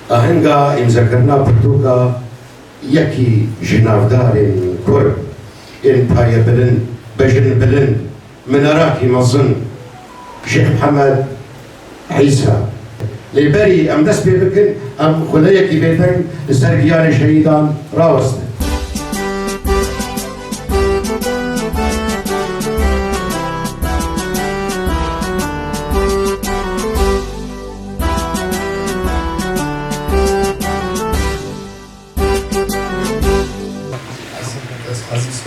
آهنگا امزکرنا پرتوکا یکی جنافدار کرد این پایه بلند بجن بلند من راکی مظن شیخ محمد عیسی لبری ام دست بکن ام خدای کی بیتن سرگیان شهیدان راوست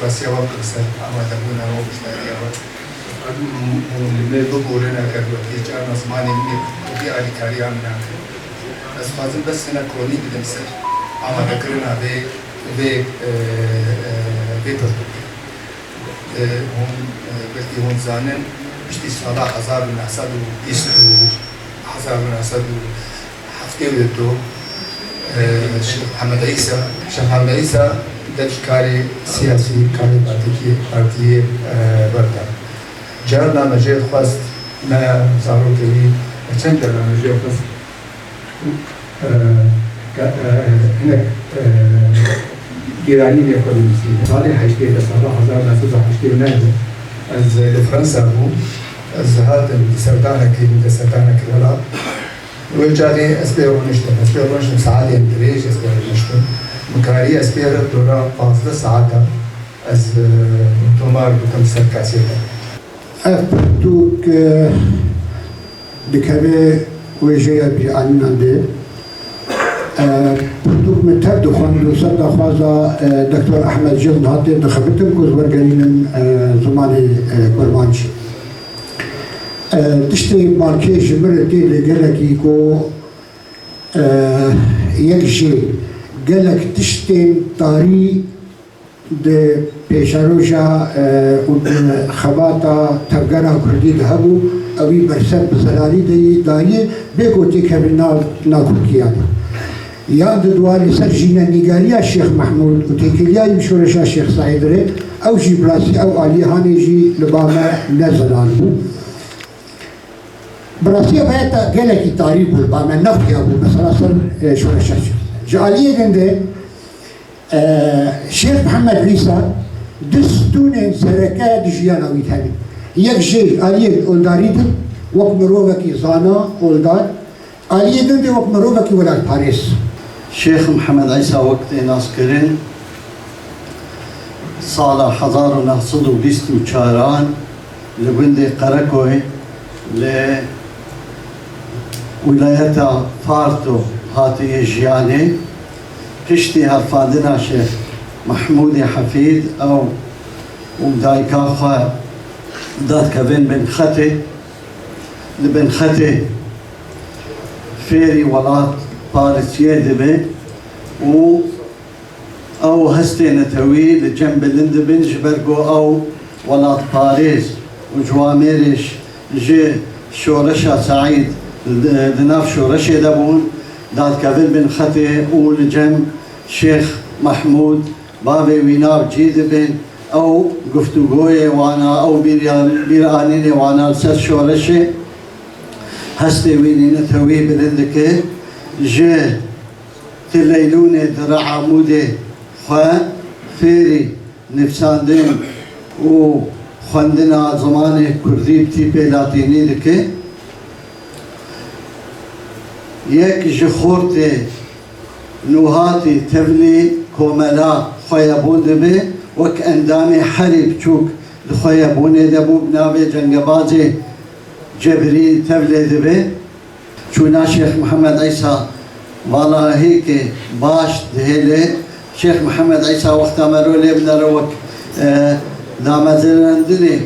سیاسی وقت است اما تبون او مشتری او لیبل بورنا کرد که چهار نسمانی میگی علی کاریان نه از فازن بس نه کونی بدم سر اما ذکرنا به پرتوکی هم بلکه هم زانن بشتی سال 1970 شيخ محمد عيسى دشكاري سياسي كاري بارتي بردا جارنا مجيء خواست ما زارو كري چند در مجيء خواست هناك گیرانی میکنیم سال 1989 از فرانسا بود از هات دسرتانه كلا وجاري اسبيرونشتم ساعات دريج اسبيرونشتم مكاري اسبير دورا 15 ساعات از تومار بكم سركاسيتا أفتوك بكبه وجهي بعننا ده أفتوك من تبدو خان صدق خازا دكتور أحمد جلد هاتي دخبتم كوز ورقلين زماني برمانشي تشتي ماركي جمرتي لقلكي كو يكشي قلك تشتي طاري د پیشروجا خباتا تبگرا کردی دهبو اوی برسد بزلالی دی دایی بگوتی که ناکو کیانا یاد دواری سر جینا نیگاریا شیخ محمود و تکلیای شورشا شیخ سعید ره او جی براسی او آلی هانی جی لباما نزلال بو براسی باید گلکی تاری بو لباما نفیا بو مثلا سر شورشا شیخ جعالیه گنده شيخ محمد عيسى دستون سركات جيانا ويتهني يكجي آلية أولداريد وقت مروفكي زانا أولدار آلية دندي وقت مروفكي ولاد باريس شيخ محمد عيسى وقت ناسكرين صالة حضار نحصد وبيستو تشاران لبندي قركوي لولاية فارتو هاتي جياني كشتي هالفادنا شيخ محمود حفيد أو ودايكا خا دات كفين بن ختي لبن ختي فيري ولات باريسيه دبي و أو هستي نتوي لجنب لندبن جبرقو أو ولات باريس وجواميرش جي شورشا سعيد دناف شورشي دبون داد كفين بن ختي ولجنب شيخ محمود بابي ويناب جيد بن او گفتگوی وانا او بیرانین وانا سر شورشی هستی وینی نتوی بلندکه جه تلیلون در عمود خواه فیری نفساندن و خواندنا زمان کردی تیپ لاتینی دکه یک جخورت نوهاتی تبلی کوملا خیابون دبه وك اندامي حرب تشوك لخيبوني دبو بناوي جنگبازي جبري تبلي دبي شونا شيخ محمد عيسى والله هيك باش دهلي شيخ محمد عيسى وقت امروا لي بنروك دامزلندني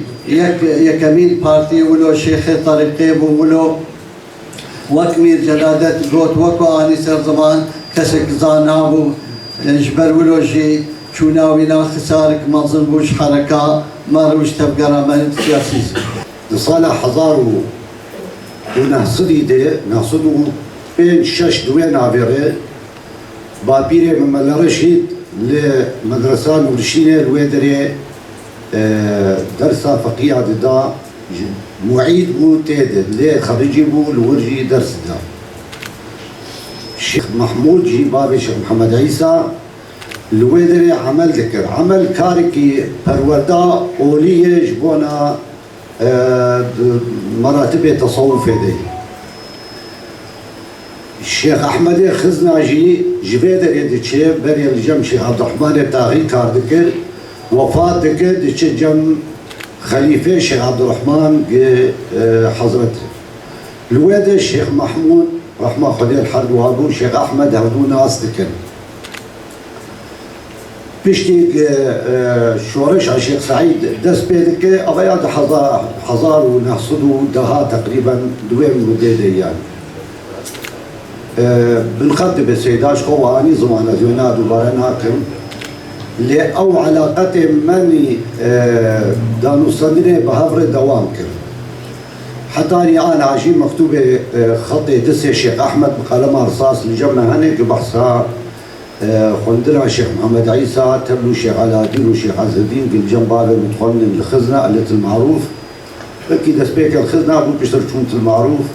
يكمين بارتي ولو شيخ طريقيب ولو وكمير جلادة قوت وكو اني سر زمان كسك زانابو جبر ولو جي شوناوينا خسارك ما ظلموش حركة ما روش تبقى من سياسي لصالح حضارو ونحصدي ده نحصدو بين شش دوين عبيري بابيري من ملارشيد لمدرسة نورشينة الويدري درسة فقيه دا معيد بو تيدد ليه خريجي بو الورجي درس دا الشيخ محمود جي بابي الشيخ محمد عيسى الويدري عمل ذكر عمل كاركي بروردا أولية جبونا مراتب تصوف دي الشيخ أحمد خزناجي جبيدر يدي بري الجم شيخ عبد الرحمن التاغي كار ذكر وفاة ذكر دي جم خليفة الشيخ عبد الرحمن حضرت الويدة الشيخ محمود رحمه خليل الحرب وابو الشيخ أحمد هدو ناس ذكر بيشتي شورش على الشيخ سعيد دس بيدك أبيض حضار ونحصدوا دها تقريبا دوين مديدة يعني بنقدم السيداش خواني زمان زيناد وبرناكم لأو علاقة مني دانو صدري بهفر دوام كر حتى أنا عجيب مكتوبة خطي دس الشيخ أحمد بقلم رصاص الجمع هنيك بحثها خندنا الشيخ محمد عيسى تبلو الشيخ علاء الدين والشيخ عز الدين بالجنب بابا متخلن الخزنة قلت المعروف أكيد سبيك الخزنة أبو بيشتر شونت المعروف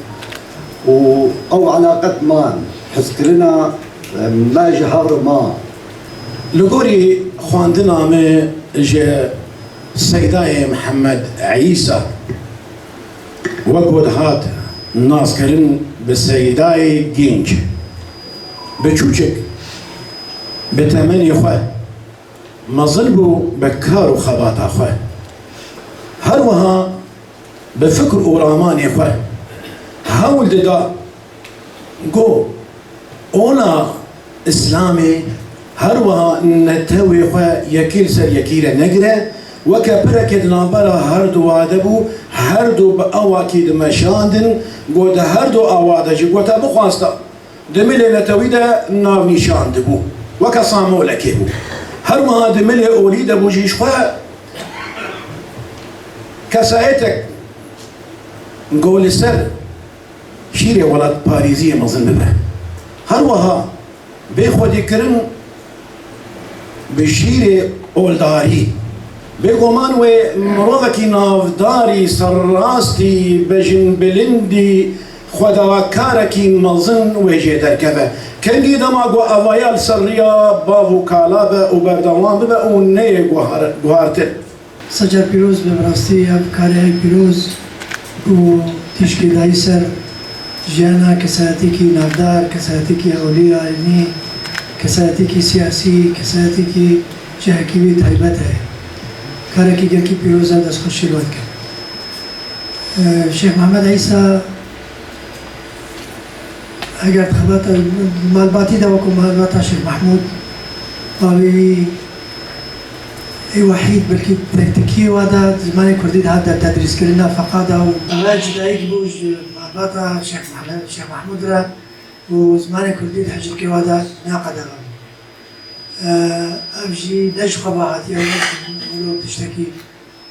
أو علاقة مان حسكرنا ما جهر ما لقوري خواندنا من جه سيداي محمد عيسى وقود هات الناس كرن بسيداي جينج بچوچك بتمني خواه مظلبو بكار وخبات خواه هروها بفكر وراماني خواه هاول دا قو اونا اسلامي هروها نتوي خواه يكيل سر يكيل نقره وكبركد نابرا هردو وادبو هردو بأواكيد مشاندن قود هردو اوادجي قوتا بخواستا دملي نتوي دا ناو نشان دبو وكصامو لكيبو هروها دملي اوليد ابو جيش خواه كسايتك نقول السر شيري ولد باريزية مظن ببه هروها بيخودي كرن بشيري اولداري بيقومان ومروفكي نافداري سراستي بجن بلندي خدا كاركي مظن وجه دركبه كان جيدا ما قو أفايال سرية بافو كالابه وبردوان ببه ونيه قوهارته سجل بيروز ببراستی افکاری بيروز و تشکی دایسر جانا کساتی کی نافدار کساتی کی اولیاء علمی کساتی کی سیاسی کساتی کی جهکی بھی تایبت ہے کاری کی گرکی بيروز دست خوشی لود کرد شیخ محمد عیسی اگر خبرت معلوماتی دا وکو معلومات شیخ محمود بابي وحيد بلكي تكتيكي وهذا زمان كرديد هذا تدريس كلنا فقاده وعلاج دايق بوج معلومات شيخ محمود را وزمان كرديد حجركي وهذا ناقده أمشي نش خباعتي ولو تشتكي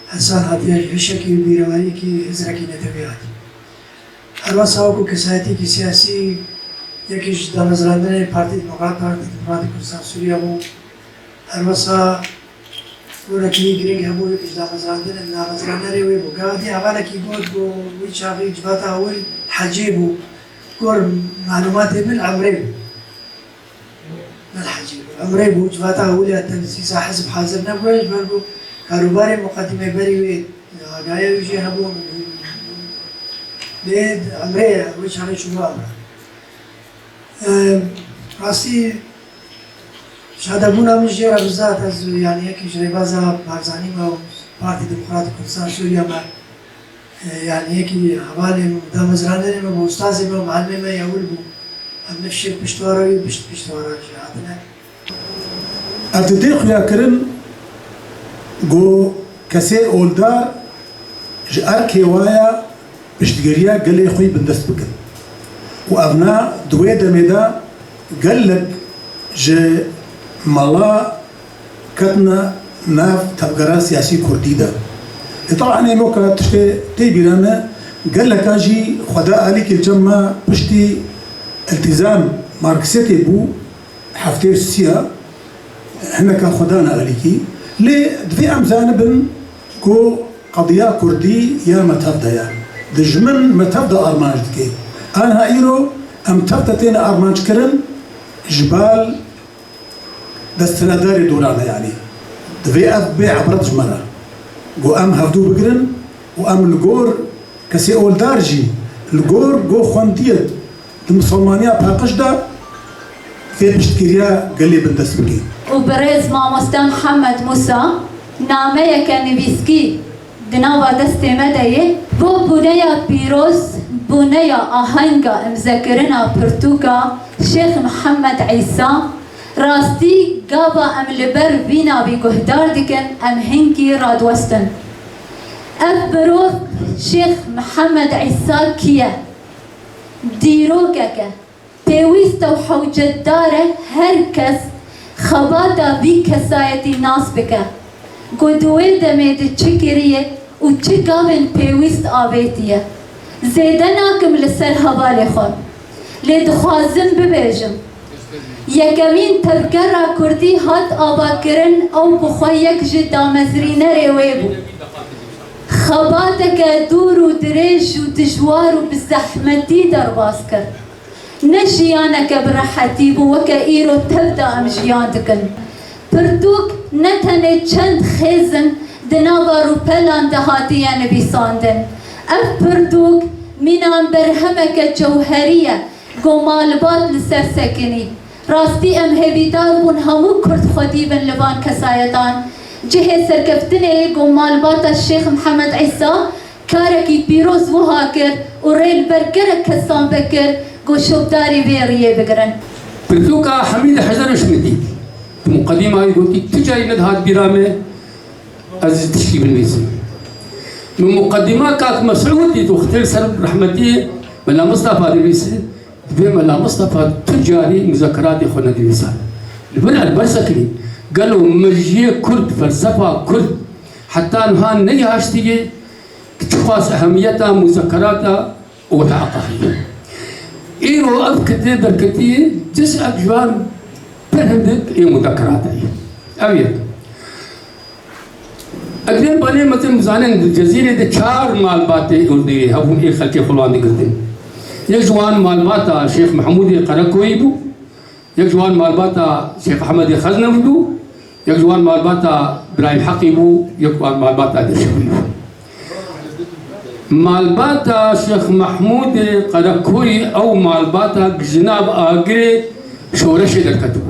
حسان هاتي عشكي بيروانيكي هزركي نتبعاتي الوصاوكو كساتي كي سياسي يكيش دامزراندني بارتي ديمقراط بارتي كردستان سوريا بو الوصا وركي جريج همو يكيش دامزراندني وي بو قاعدي أغالكي قود بو ويشاغي جباتا أول حجيبو كور معلوماتي من عمريبو من حجيبو عمريبو جباتا أولي التنسيسا حزب حاضر نبويش بربو كاروباري مقدمة بريوي قايا ويجي همو ليه عمري وش عليه شو عمره راسي شهادة مش جرا بالذات يعني هيك جري بازا بارزاني ما بارتي ديمقراطي كردستان سوريا ما يعني هيك حوالي دام زراني ما أستاذي ما معلمي ما يقول بو أم نفسي بشتواري بشتواري شهادنا أتديق يا كرن جو كسي أولدار جار كيوايا بشتقريا قال لي خوي بندست بكن وأبناء دويدا ميدا قال لك جي مالا كتنا ناف تبقرا سياسي كرديدا طبعا موكا تشتي تيبيرانا قال لك اجي خدا عليك الجمع بشتي التزام ماركسيتي بو حفتي السيا هنا كان خدانا عليكي لي دفي امزان بن كو قضيه كردي يا متفدا دجمن متفدا ارمانج دكي انا ايرو ام تفتتين ارمانج كرن جبال دستناداري دورانا يعني دفي اف بيع عبرت جمرة جو ام هفدو بقرن وام الجور كسي اول دارجي الجور جو خونديت المسلمانية باقشدا في بشتكريا قال لي بندس بكي وبرز مع مستا محمد موسى نامه كان بيسكي دناوا دستي مدايه بو بنيا بيروز بنيا آهنگا مذكرنا برتوكا شيخ محمد عيسى راستي قابا ام لبر بينا بيقهدار دكن ام هنكي راد وستن أبروف شيخ محمد عيسى كيا ديروكك بيويستا وحوجة داره هركس خباتا بي كسايتي ناس بك قدوه دميد تشكريه وتشكاون بيويست آبيتيه زيدناكم لسر هبالي خون لدخوازم ببيجم يكمين تذكرة كردي هات آبا كرن أو بخويك جدا مزرين ريويبو خباتك دور ودريش وتجوار وبزحمتي درباس كر نجيانك برحتي بوكايرو تبدا ام جيانتكن بردوك نتني چند خيزن دناوا روبلان دهاتي نبي ساندن اف بردوك مينان برهمك جوهريه قمالبات لسر سكني راستي ام هبيدار بون همو كرد خديبن لبان كسايتان جهه سركفتني قمالبات الشيخ محمد عيسى كاركي بيروز وهاكر وريل بركرك كسان بكر قوشوب داري بيريه بقرن برتوكا حميد حجر شمدي مقدمة يقولي تجاي ندهات برامة أزيز تشكي بالميزي من مقدمة كاك مسعودي تختار سر رحمتي ملا مصطفى دبيسي في ملا مصطفى تجاري مذكرات إخوانا دبيسان لبنى البرسكري قالوا مجيه كرد فلسفة كرد حتى نهان نيهاشتي تخاص أهميتها مذكراتها وتعقاهية إيرو أذكتي دركتي تسعة جوان فهمت إيه مذكراتي أبيض أقدر بني مثل مزانين الجزيرة ده چار معلوماتي يقولي هبون إيه خلكي خلوان دي قلتين يجوان معلومات شيخ محمود قرقوي بو يجوان معلومات شيخ أحمد خزنوي بو يجوان معلومات إبراهيم حقي بو يجوان معلومات دشوي معلومات شيخ محمود قرقوي أو معلومات جناب آقري شورش دركتو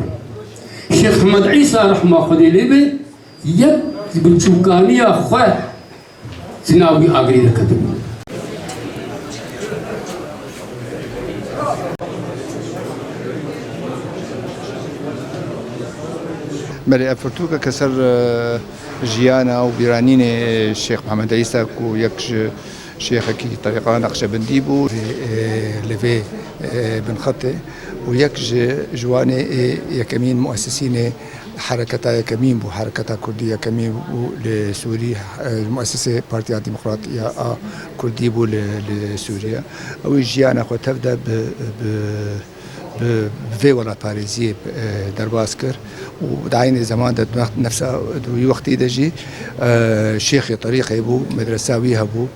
شيخ محمد عيسى رحمه خدي ليبي يب بالشوكانية خواه جنابي آقري دركتو ملي أفرتوكا كسر جيانا وبيرانين الشيخ محمد عيسى كو يكش شيخ كي طريقة نقشبندي بو لفي بن خطي ويكش جواني يكمين مؤسسين حركة يكمين بو حركة كردية يكمين بو لسوريا المؤسسة بارتيا ديمقراطية كردي بو لسوريا أو جيانا خو تبدأ في ولا باريزي درباسكر ودعيني زمان ده نفسه وقت يدجي شيخ طريقه بو مدرساوي هبو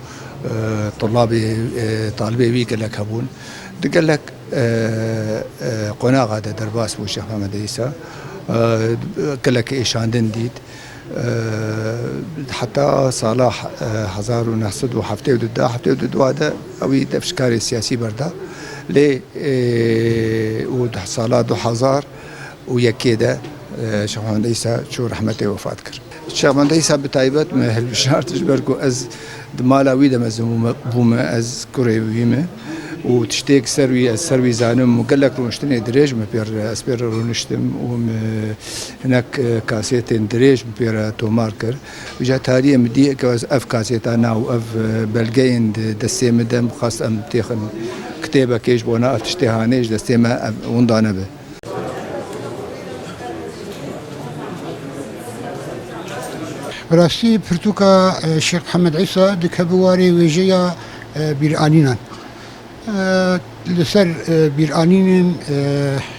طالبي بي قال لك هبون قال لك قناغه ده درباس بو الشيخ محمد عيسى قال لك ايشاندن ديد حتى صلاح هزار ونحسد وحفتي ودد هذا اوي افكار سياسي بردا لي وصلاة دو حزار ويكيدا شيخ محمد عيسى شو رحمته وفاة كر الشيخ محمد عيسى بتايبت ما هالبشار تجبركو از دمالاوي دمزم بوما از كوريويمه وتشتيك سروي زانم وقال لك رونشتني دريج مبير اسبير رونشتم هناك كاسيتين دريج مبير تو ماركر وجا تاريه مدي كاز اف كاسيتانا واف بلغين دسي مدم خاص ام تيخن كتابه كيش بونا تشتهانيش دسي ما وندانا به راسي برتوكا الشيخ محمد عيسى دكبواري ويجيا بيرانينا لسر بيرانين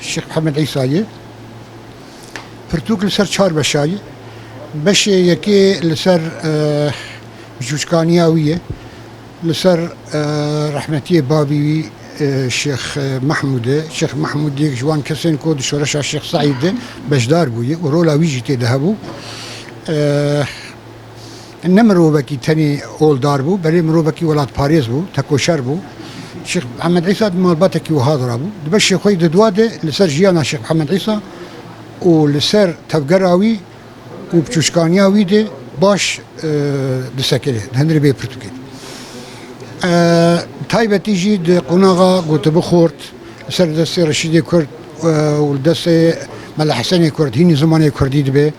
الشيخ محمد عيسى فرتوك لسر شهر بشاي باش يكي لسر جوشكانياوية لسر رحمتي بابي الشيخ محمود ديك جوان كسين كود شورش الشيخ سعيد بجدار بوي ورولا ويجي تذهبوا نمروبكي تاني اول داربو بل مروبكي ولاد باريس بو تكوشر بو الشيخ محمد عيسى مالباتكي وهذا بو باش خوي دواده لسر جيانا الشيخ محمد عيسى ولسر تفقراوي وبتشكانياوي دي باش دسكله هنري بي برتقال تايبه تيجي د قناغه قلت بخورت سر دسي رشيدي كرد ولدسي مال حسني كرد هني زماني كردي دبي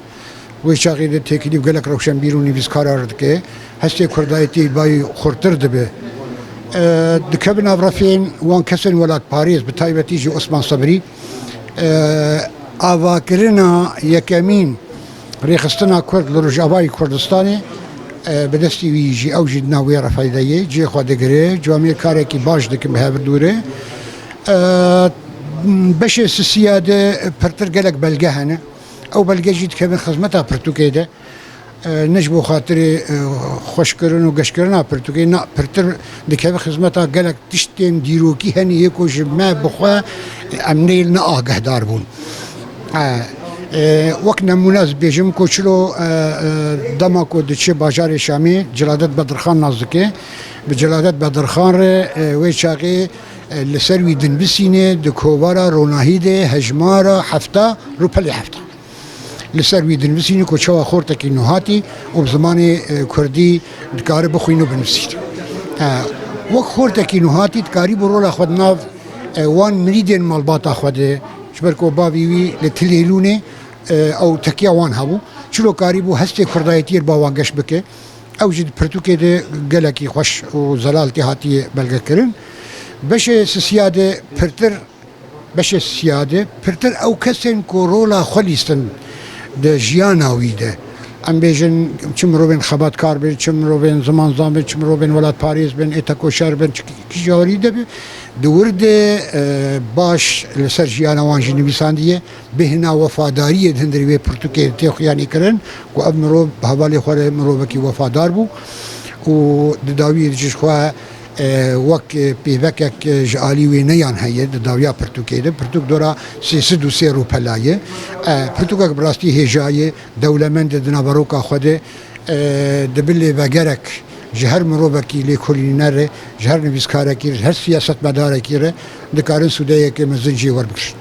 ويشاغي د تكلي وقالك روشن بيروني بس قرارتك هسه كردايتي باي خورتر دبي دكبنا برافين وان كسن ولاد باريس بتايبه تيجي عثمان صبري اواكرنا يكمين ريخستنا كرد لرجاباي كردستاني بدستی ویجی او جد ناوی رفایدهیه جی خود گره جامعه کاری که باش دکم به دوره بشه سیاده پرتر گلک بلگه هنه او بلگه جید که من خدمتا پرتوکه ده نجبو خاطر خوش کردن و گش کردن پرتوکه نه پرتر دکه خدمتا گلک تشتیم دیروکی هنی یکو جمع بخوا امنیل نه آگه دار بون وقت نمونز بیجم کوچلو دماکو دچه باجار شامی جلادت بدرخان نازدکه به جلادت بدرخان وی چاقی لسروی دن بسینه دکوبارا روناهیده هجمارا هفته روپلی هفته لسروی دن بسینه کوچوا خورتکی نهاتی و بزمان کردی دکاره بخوینو بنفسید وقت خورتکی نهاتی دکاری برولا خود ناو وان مریدین مالباتا خوده شبرکو باویوی لتلیلونه او تکیه وان هبو چلو کاری بو هسته کردایتیر با وانگش بکه او جد پرتوکه ده گلکی خوش و زلالتی هاتی بلگه کرن بشه سیاده پرتر او کسین کو رولا خلیستن ده جیاناوی ده ام بیجن چم رو بین خبات کار بین چم رو بین زمان بین چم رو بین ولاد پاریس بین ایتاکو شهر بین کی جاری ده دورد باش لسر جیانا وانجی نویساندیه بهنا وفاداریه هندری به پرتوکه تیخیانی کرن و اب مرو بحوالی خواه مرو بکی وفادار بو و داوی دجش خواه وک پیوکک جالی و نیان هیه داویا پرتوکه ده پرتوک دورا 303 روپلایه پرتوکک براستی هجایه دولمند دنابروکا خوده دبلی بگرک جهر مروبکی لیکولینر جهر نویسکارکی هر سیاست مدارکی ره دکارن سودایی که مزنجی ور بکشن.